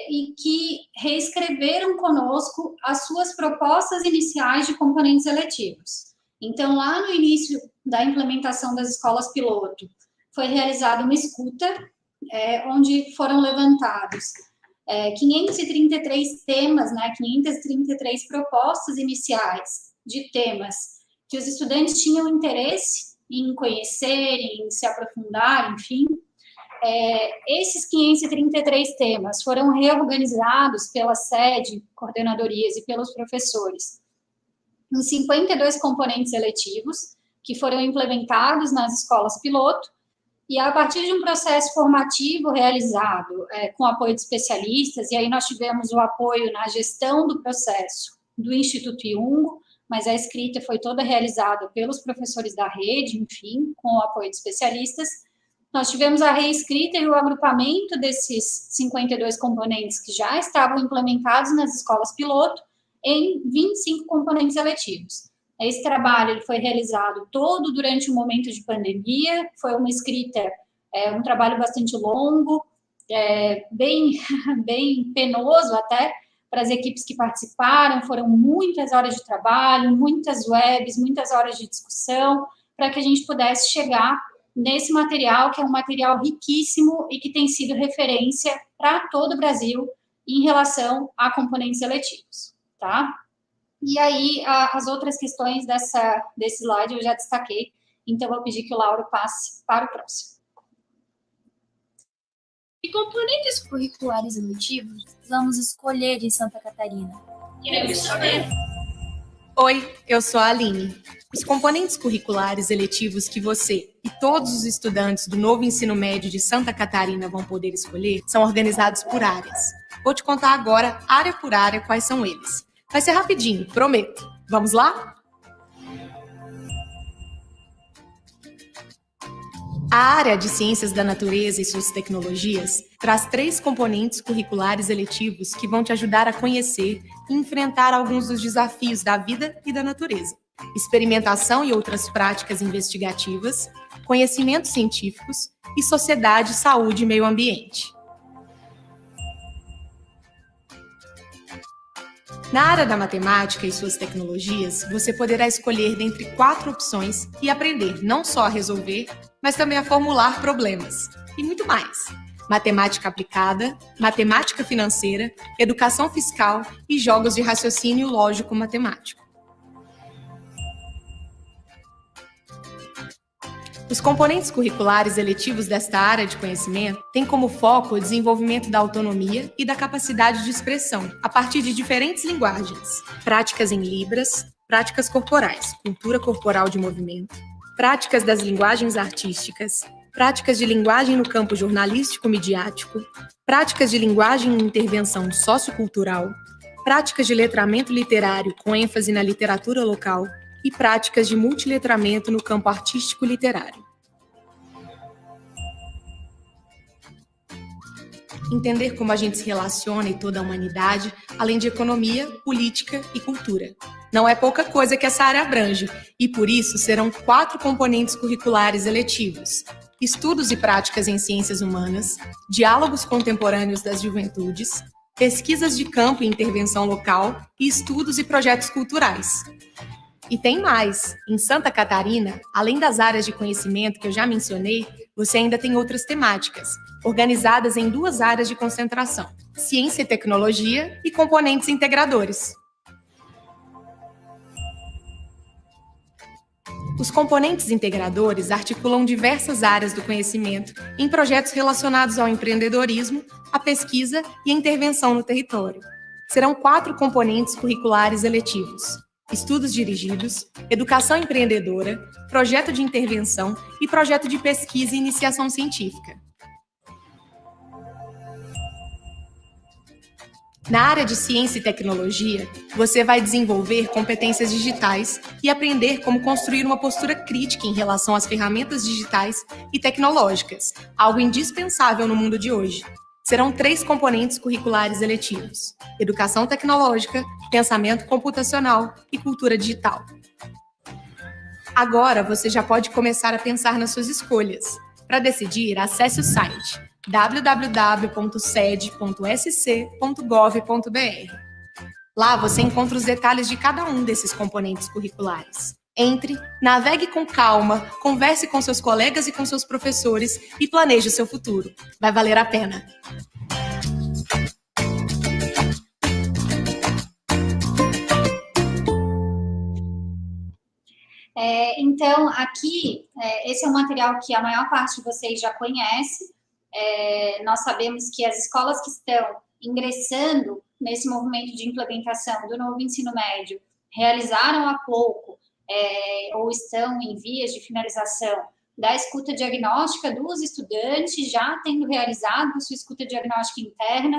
e que reescreveram conosco as suas propostas iniciais de componentes eletivos. Então, lá no início da implementação das escolas piloto, foi realizada uma escuta, onde foram levantados 533 temas, né, 533 propostas iniciais de temas que os estudantes tinham interesse em conhecer, em se aprofundar, enfim. Esses 533 temas foram reorganizados pela sede, coordenadorias e pelos professores em 52 componentes eletivos, que foram implementados nas escolas piloto, e a partir de um processo formativo realizado com apoio de especialistas, e aí nós tivemos o apoio na gestão do processo do Instituto Iungo, mas a escrita foi toda realizada pelos professores da rede, enfim, com o apoio de especialistas. Nós tivemos a reescrita e o agrupamento desses 52 componentes que já estavam implementados nas escolas piloto em 25 componentes eletivos. Esse trabalho ele foi realizado todo durante o momento de pandemia, foi uma escrita, um trabalho bastante longo, bem penoso até, para as equipes que participaram, foram muitas horas de trabalho, muitas webs, muitas horas de discussão, para que a gente pudesse chegar nesse material, que é um material riquíssimo e que tem sido referência para todo o Brasil em relação a componentes eletivos, tá? E aí, as outras questões desse slide eu já destaquei, então eu vou pedir que o Lauro passe para o próximo. Que componentes curriculares eletivos vamos escolher em Santa Catarina? Queremos saber. Oi, eu sou a Aline. Os componentes curriculares eletivos que você e todos os estudantes do novo ensino médio de Santa Catarina vão poder escolher são organizados por áreas. Vou te contar agora, área por área, quais são eles. Vai ser rapidinho, prometo. Vamos lá? A área de Ciências da Natureza e suas tecnologias traz 3 componentes curriculares eletivos que vão te ajudar a conhecer e enfrentar alguns dos desafios da vida e da natureza. Experimentação e outras práticas investigativas, conhecimentos científicos e sociedade, saúde e meio ambiente. Na área da matemática e suas tecnologias, você poderá escolher dentre 4 opções e aprender não só a resolver, mas também a formular problemas. E muito mais. Matemática aplicada, matemática financeira, educação fiscal e jogos de raciocínio lógico-matemático. Os componentes curriculares eletivos desta área de conhecimento têm como foco o desenvolvimento da autonomia e da capacidade de expressão, a partir de diferentes linguagens, práticas em libras, práticas corporais, cultura corporal de movimento, práticas das linguagens artísticas, práticas de linguagem no campo jornalístico-midiático, práticas de linguagem e intervenção sociocultural, práticas de letramento literário com ênfase na literatura local, e práticas de multiletramento no campo artístico-literário. Entender como a gente se relaciona e toda a humanidade, além de economia, política e cultura. Não é pouca coisa que essa área abrange, e por isso serão 4 componentes curriculares eletivos: estudos e práticas em ciências humanas, diálogos contemporâneos das juventudes, pesquisas de campo e intervenção local e estudos e projetos culturais. E tem mais. Em Santa Catarina, além das áreas de conhecimento que eu já mencionei, você ainda tem outras temáticas, organizadas em 2 áreas de concentração: ciência e tecnologia e componentes integradores. Os componentes integradores articulam diversas áreas do conhecimento em projetos relacionados ao empreendedorismo, à pesquisa e à intervenção no território. Serão 4 componentes curriculares eletivos: estudos dirigidos, educação empreendedora, projeto de intervenção e projeto de pesquisa e iniciação científica. Na área de ciência e tecnologia, você vai desenvolver competências digitais e aprender como construir uma postura crítica em relação às ferramentas digitais e tecnológicas, algo indispensável no mundo de hoje. Serão 3 componentes curriculares eletivos: educação tecnológica, pensamento computacional e cultura digital. Agora você já pode começar a pensar nas suas escolhas. Para decidir, acesse o site www.sed.sc.gov.br. Lá você encontra os detalhes de cada um desses componentes curriculares. Entre, navegue com calma, converse com seus colegas e com seus professores e planeje o seu futuro. Vai valer a pena. Então, aqui, esse é um material que a maior parte de vocês já conhece. Nós sabemos que as escolas que estão ingressando nesse movimento de implementação do novo ensino médio realizaram há pouco ou estão em vias de finalização da escuta diagnóstica dos estudantes, já tendo realizado a sua escuta diagnóstica interna,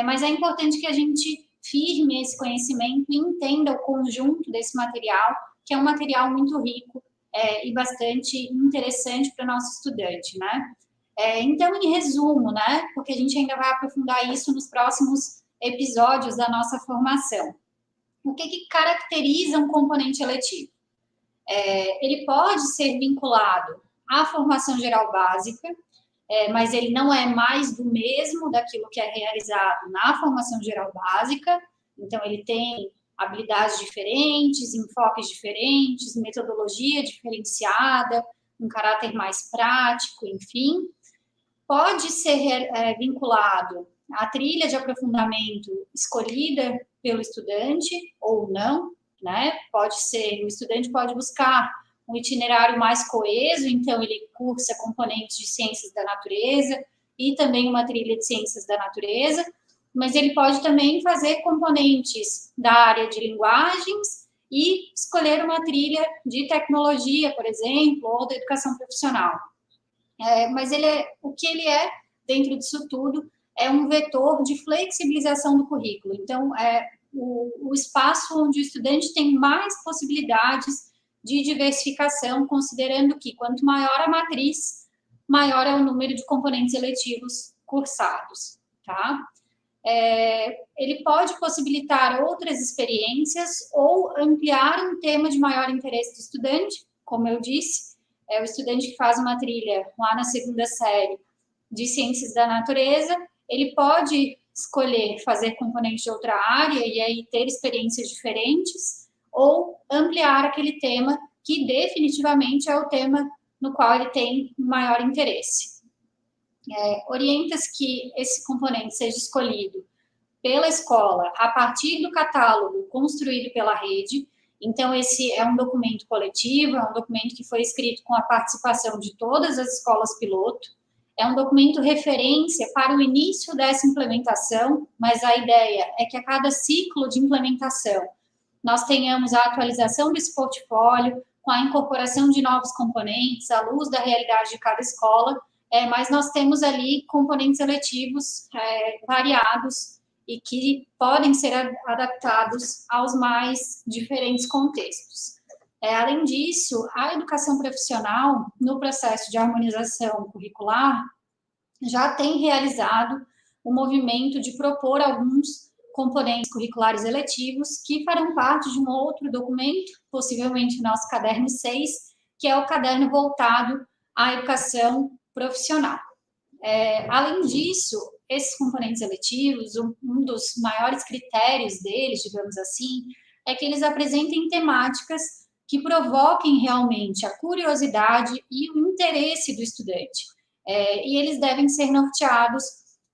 mas é importante que a gente firme esse conhecimento e entenda o conjunto desse material, que é um material muito rico e bastante interessante para o nosso estudante, né? Então, em resumo, né, porque a gente ainda vai aprofundar isso nos próximos episódios da nossa formação. O que caracteriza um componente eletivo? Ele pode ser vinculado à formação geral básica, mas ele não é mais do mesmo daquilo que é realizado na formação geral básica. Então, ele tem habilidades diferentes, enfoques diferentes, metodologia diferenciada, um caráter mais prático, enfim. Pode ser vinculado à trilha de aprofundamento escolhida pelo estudante ou não, né? Pode ser, o estudante pode buscar um itinerário mais coeso, então ele cursa componentes de ciências da natureza e também uma trilha de ciências da natureza, mas ele pode também fazer componentes da área de linguagens e escolher uma trilha de tecnologia, por exemplo, ou da educação profissional. Mas o que ele é, dentro disso tudo, é um vetor de flexibilização do currículo. Então, o espaço onde o estudante tem mais possibilidades de diversificação, considerando que quanto maior a matriz, maior é o número de componentes eletivos cursados, tá? Ele pode possibilitar outras experiências ou ampliar um tema de maior interesse do estudante, como eu disse, o estudante que faz uma trilha lá na segunda série de Ciências da Natureza, ele pode escolher fazer componente de outra área e aí ter experiências diferentes, ou ampliar aquele tema que definitivamente é o tema no qual ele tem maior interesse. Orienta-se que esse componente seja escolhido pela escola a partir do catálogo construído pela rede. Então, esse é um documento coletivo, é um documento que foi escrito com a participação de todas as escolas piloto, é um documento referência para o início dessa implementação, mas a ideia é que a cada ciclo de implementação nós tenhamos a atualização desse portfólio, com a incorporação de novos componentes, à luz da realidade de cada escola, mas nós temos ali componentes eletivos variados e que podem ser adaptados aos mais diferentes contextos. Além disso, a educação profissional, no processo de harmonização curricular, já tem realizado o movimento de propor alguns componentes curriculares eletivos que farão parte de um outro documento, possivelmente nosso caderno 6, que é o caderno voltado à educação profissional. Além disso, esses componentes eletivos, um dos maiores critérios deles, digamos assim, é que eles apresentem temáticas que provoquem realmente a curiosidade e o interesse do estudante. E eles devem ser norteados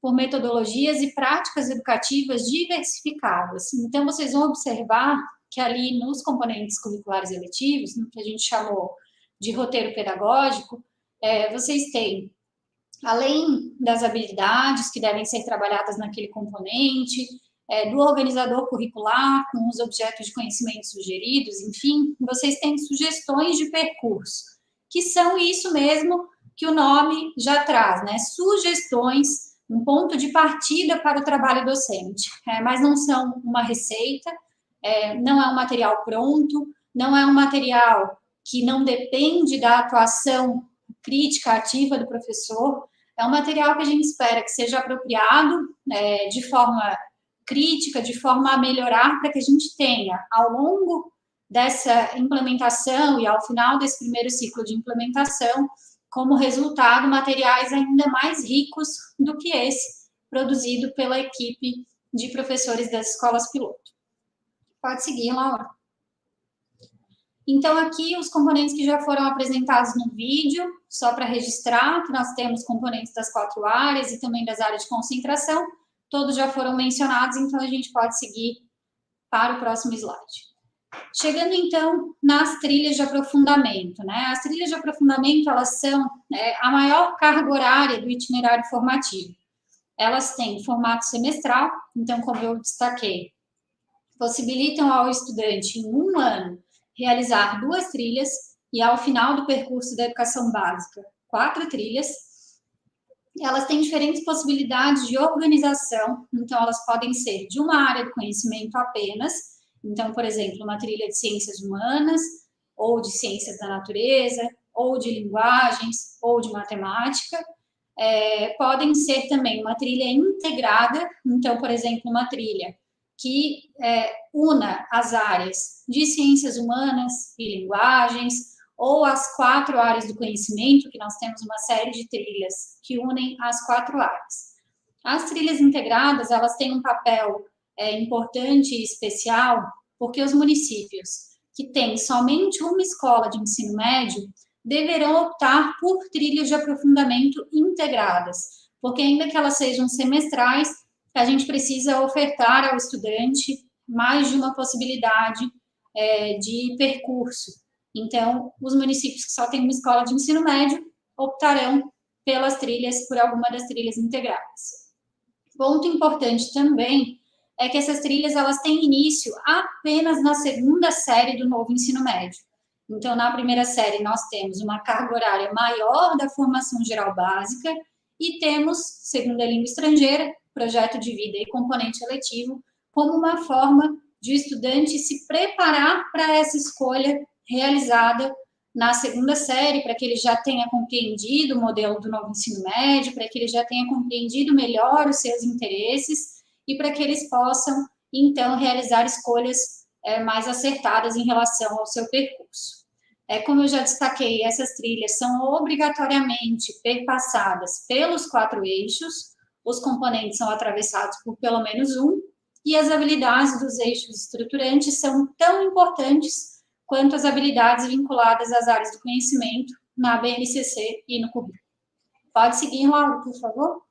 por metodologias e práticas educativas diversificadas. Então, vocês vão observar que ali nos componentes curriculares eletivos, no que a gente chamou de roteiro pedagógico, vocês têm, além das habilidades que devem ser trabalhadas naquele componente, do organizador curricular, com os objetos de conhecimento sugeridos, enfim, vocês têm sugestões de percurso, que são isso mesmo que o nome já traz, né? Sugestões, um ponto de partida para o trabalho docente, mas não são uma receita, não é um material pronto, não é um material que não depende da atuação crítica ativa do professor, é um material que a gente espera que seja apropriado de forma crítica, de forma a melhorar, para que a gente tenha, ao longo dessa implementação e ao final desse primeiro ciclo de implementação, como resultado, materiais ainda mais ricos do que esse produzido pela equipe de professores das escolas piloto. Pode seguir, Laura. Então, aqui os componentes que já foram apresentados no vídeo, só para registrar, que nós temos componentes das 4 áreas e também das áreas de concentração, todos já foram mencionados, então a gente pode seguir para o próximo slide. Chegando, então, nas trilhas de aprofundamento, né? As trilhas de aprofundamento, elas são a maior carga horária do itinerário formativo. Elas têm formato semestral, então, como eu destaquei, possibilitam ao estudante, em um ano, realizar 2 trilhas e, ao final do percurso da educação básica, 4 trilhas. Elas têm diferentes possibilidades de organização, então, elas podem ser de uma área do conhecimento apenas. Então, por exemplo, uma trilha de ciências humanas, ou de ciências da natureza, ou de linguagens, ou de matemática. Podem ser também uma trilha integrada, então, por exemplo, uma trilha que una as áreas de ciências humanas e linguagens, ou as 4 áreas do conhecimento, que nós temos uma série de trilhas que unem as 4 áreas. As trilhas integradas, elas têm um papel importante e especial, porque os municípios que têm somente uma escola de ensino médio deverão optar por trilhas de aprofundamento integradas, porque ainda que elas sejam semestrais, a gente precisa ofertar ao estudante mais de uma possibilidade de percurso. Então, os municípios que só têm uma escola de ensino médio optarão pelas trilhas, por alguma das trilhas integradas. Ponto importante também é que essas trilhas elas têm início apenas na segunda série do novo ensino médio. Então, na primeira série, nós temos uma carga horária maior da formação geral básica e temos, segunda língua estrangeira, projeto de vida e componente eletivo, como uma forma de o estudante se preparar para essa escolha realizada na segunda série, para que ele já tenha compreendido o modelo do novo ensino médio, para que ele já tenha compreendido melhor os seus interesses e para que eles possam, então, realizar escolhas mais acertadas em relação ao seu percurso. Como eu já destaquei, essas trilhas são obrigatoriamente perpassadas pelos 4 eixos, os componentes são atravessados por pelo menos um, e as habilidades dos eixos estruturantes são tão importantes quanto as habilidades vinculadas às áreas do conhecimento na BNCC e no currículo. Pode seguir, Laura, por favor?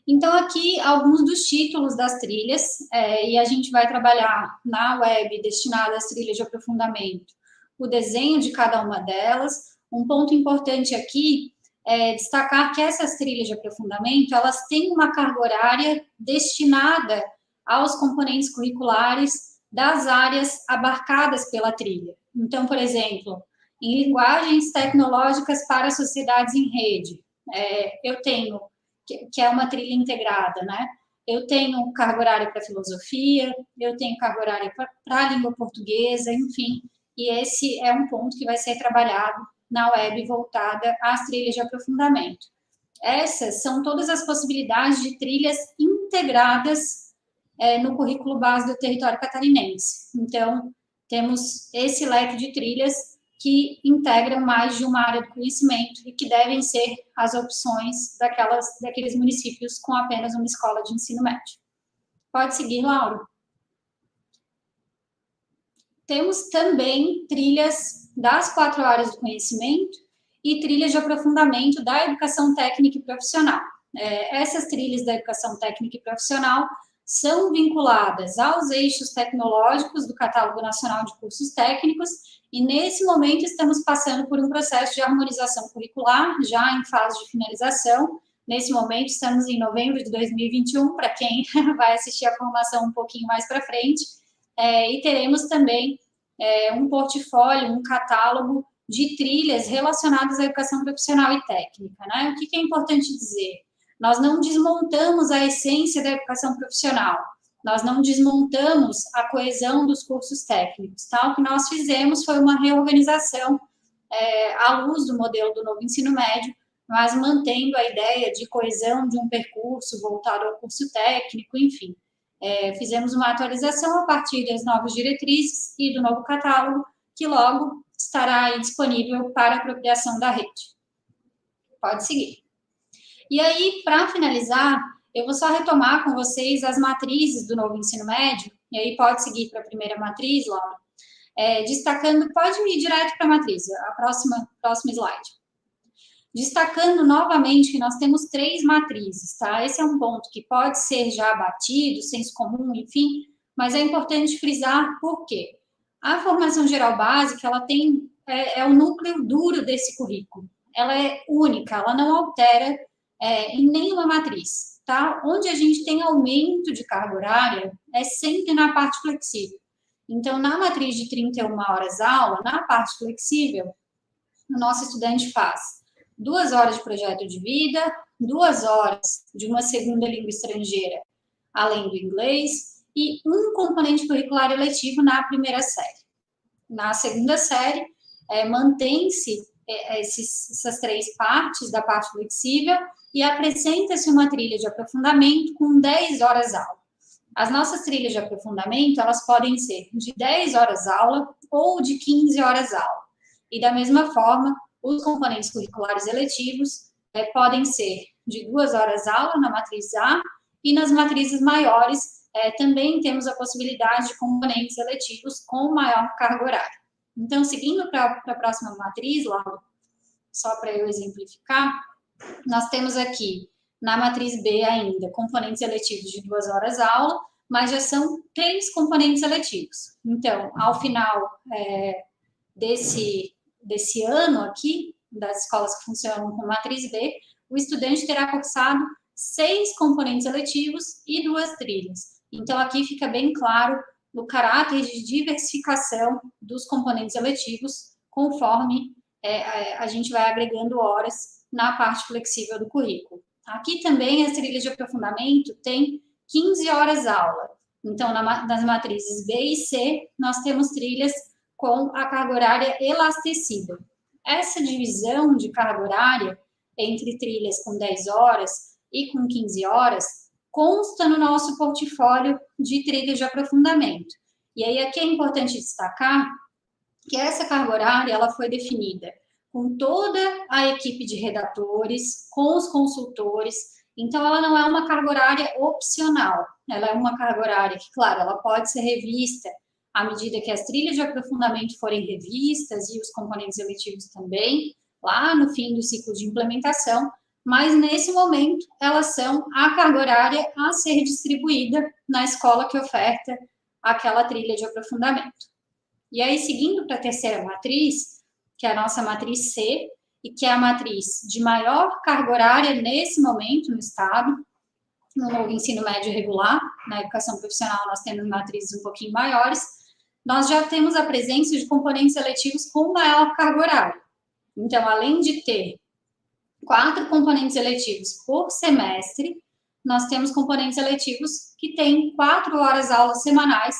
Então, aqui, alguns dos títulos das trilhas, e a gente vai trabalhar na web destinada às trilhas de aprofundamento, o desenho de cada uma delas. Um ponto importante aqui é destacar que essas trilhas de aprofundamento, elas têm uma carga horária destinada aos componentes curriculares das áreas abarcadas pela trilha. Então, por exemplo, em linguagens tecnológicas para sociedades em rede, eu tenho que é uma trilha integrada, né? Eu tenho carga horária para filosofia, eu tenho carga horária para a língua portuguesa, enfim, e esse é um ponto que vai ser trabalhado na web voltada às trilhas de aprofundamento. Essas são todas as possibilidades de trilhas integradas no currículo base do território catarinense. Então, temos esse leque de trilhas que integram mais de uma área do conhecimento e que devem ser as opções daqueles municípios com apenas uma escola de ensino médio. Pode seguir, Laura. Temos também trilhas das 4 áreas do conhecimento e trilhas de aprofundamento da educação técnica e profissional. Essas trilhas da educação técnica e profissional são vinculadas aos eixos tecnológicos do Catálogo Nacional de Cursos Técnicos e, nesse momento, estamos passando por um processo de harmonização curricular, já em fase de finalização. Nesse momento, estamos em novembro de 2021, para quem vai assistir a formação um pouquinho mais para frente, e teremos também um portfólio, um catálogo de trilhas relacionadas à educação profissional e técnica, né? O que é importante dizer? Nós não desmontamos a essência da educação profissional, nós não desmontamos a coesão dos cursos técnicos, tá? O que nós fizemos foi uma reorganização à luz do modelo do novo ensino médio, mas mantendo a ideia de coesão de um percurso voltado ao curso técnico, enfim. Fizemos uma atualização a partir das novas diretrizes e do novo catálogo, que logo estará aí disponível para apropriação da rede. Pode seguir. E aí, para finalizar, eu vou só retomar com vocês as matrizes do novo ensino médio, e aí pode seguir para a primeira matriz, Laura, destacando, pode ir direto para a matriz, a próxima slide. Destacando novamente que nós temos 3 matrizes, tá? Esse é um ponto que pode ser já batido, senso comum, enfim, mas é importante frisar por quê. A formação geral básica, ela tem, é o núcleo duro desse currículo. Ela é única, ela não altera em nenhuma matriz, tá? Onde a gente tem aumento de carga horária é sempre na parte flexível. Então, na matriz de 31 horas aula, na parte flexível, o nosso estudante faz 2 horas de projeto de vida, 2 horas de uma segunda língua estrangeira, além do inglês, e um componente curricular eletivo na primeira série. Na segunda série, mantém-se essas 3 partes da parte flexível e acrescenta-se uma trilha de aprofundamento com 10 horas aula. As nossas trilhas de aprofundamento, elas podem ser de 10 horas aula ou de 15 horas aula. E da mesma forma, os componentes curriculares eletivos podem ser de 2 horas aula na matriz A e nas matrizes maiores também temos a possibilidade de componentes eletivos com maior carga horária. Então, seguindo para a próxima matriz, Laura, só para eu exemplificar, nós temos aqui, na matriz B ainda, componentes eletivos de 2 horas aula, mas já são 3 componentes eletivos. Então, ao final desse ano aqui, das escolas que funcionam com matriz B, o estudante terá cursado 6 componentes eletivos e 2 trilhas. Então, aqui fica bem claro o caráter de diversificação dos componentes eletivos, conforme a gente vai agregando horas na parte flexível do currículo. Aqui também as trilhas de aprofundamento têm 15 horas aula. Então, nas matrizes B e C, nós temos trilhas com a carga horária elastecida. Essa divisão de carga horária entre trilhas com 10 horas e com 15 horas consta no nosso portfólio de trilhas de aprofundamento. E aí aqui é importante destacar que essa carga horária ela foi definida com toda a equipe de redatores, com os consultores. Então, ela não é uma carga horária opcional, ela é uma carga horária que, claro, ela pode ser revista à medida que as trilhas de aprofundamento forem revistas e os componentes eletivos também, lá no fim do ciclo de implementação, mas nesse momento elas são a carga horária a ser distribuída na escola que oferta aquela trilha de aprofundamento. E aí, seguindo para a terceira matriz, que é a nossa matriz C, e que é a matriz de maior carga horária nesse momento no Estado, no novo ensino médio regular, na educação profissional nós temos matrizes um pouquinho maiores, nós já temos a presença de componentes eletivos com maior carga horária. Então, além de ter 4 componentes eletivos por semestre, nós temos componentes eletivos que têm 4 horas aulas semanais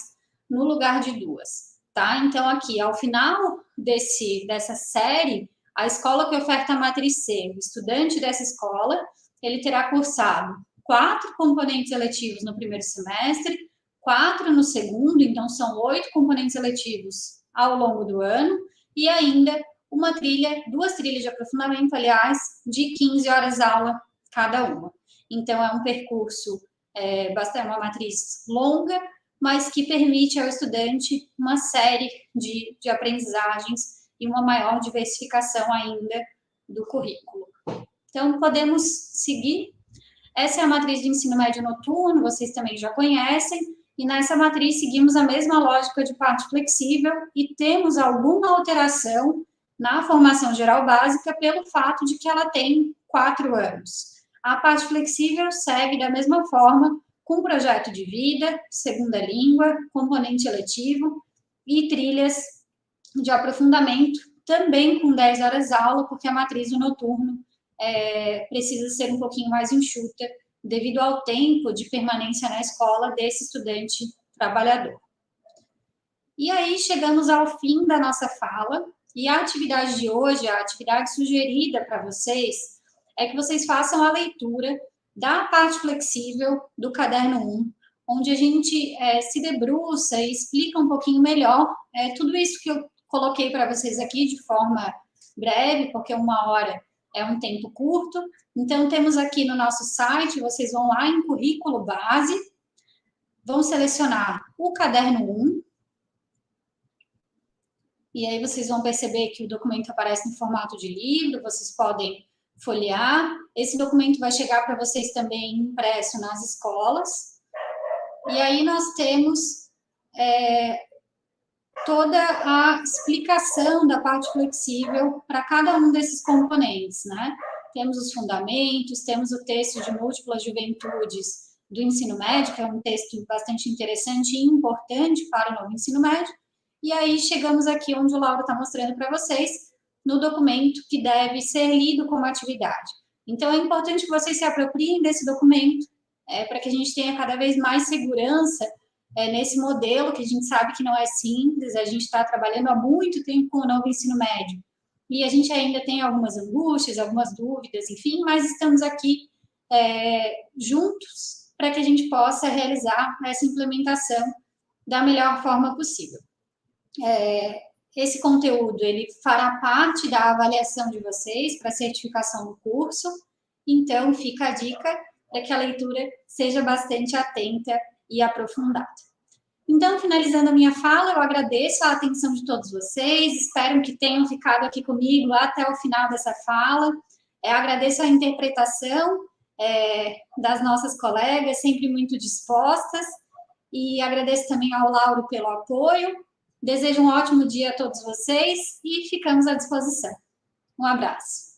no lugar de 2. Tá? Então, aqui, ao final dessa série, a escola que oferta a matriz C, o estudante dessa escola, ele terá cursado 4 componentes eletivos no primeiro semestre, 4 no segundo, então são 8 componentes eletivos ao longo do ano, e ainda 2 trilhas de aprofundamento, aliás, de 15 horas aula cada uma. Então, é um percurso, uma matriz longa, mas que permite ao estudante uma série de aprendizagens e uma maior diversificação ainda do currículo. Então, podemos seguir. Essa é a matriz de ensino médio noturno, vocês também já conhecem, e nessa matriz seguimos a mesma lógica de parte flexível e temos alguma alteração na formação geral básica pelo fato de que ela tem 4 anos. A parte flexível segue da mesma forma, com projeto de vida, segunda língua, componente eletivo e trilhas de aprofundamento, também com 10 horas aula, porque a matriz do noturno precisa ser um pouquinho mais enxuta, devido ao tempo de permanência na escola desse estudante trabalhador. E aí, chegamos ao fim da nossa fala, e a atividade de hoje, a atividade sugerida para vocês, é que vocês façam a leitura da parte flexível do caderno 1, onde a gente se debruça e explica um pouquinho melhor tudo isso que eu coloquei para vocês aqui de forma breve, porque 1 hora é um tempo curto. Então, temos aqui no nosso site, vocês vão lá em currículo base, vão selecionar o caderno 1, e aí vocês vão perceber que o documento aparece no formato de livro, vocês podem folhear. Esse documento vai chegar para vocês também impresso nas escolas. E aí nós temos toda a explicação da parte flexível para cada um desses componentes, né? Temos os fundamentos, temos o texto de múltiplas juventudes do ensino médio, que é um texto bastante interessante e importante para o novo ensino médio. E aí chegamos aqui onde o Lauro está mostrando para vocês, no documento que deve ser lido como atividade. Então, é importante que vocês se apropriem desse documento, para que a gente tenha cada vez mais segurança nesse modelo, que a gente sabe que não é simples, a gente está trabalhando há muito tempo com o novo ensino médio, e a gente ainda tem algumas angústias, algumas dúvidas, enfim, mas estamos aqui juntos para que a gente possa realizar essa implementação da melhor forma possível. Esse conteúdo, ele fará parte da avaliação de vocês para certificação do curso, então fica a dica para que a leitura seja bastante atenta e aprofundada. Então, finalizando a minha fala, eu agradeço a atenção de todos vocês, espero que tenham ficado aqui comigo até o final dessa fala, agradeço a interpretação das nossas colegas, sempre muito dispostas, e agradeço também ao Lauro pelo apoio. Desejo um ótimo dia a todos vocês e ficamos à disposição. Um abraço.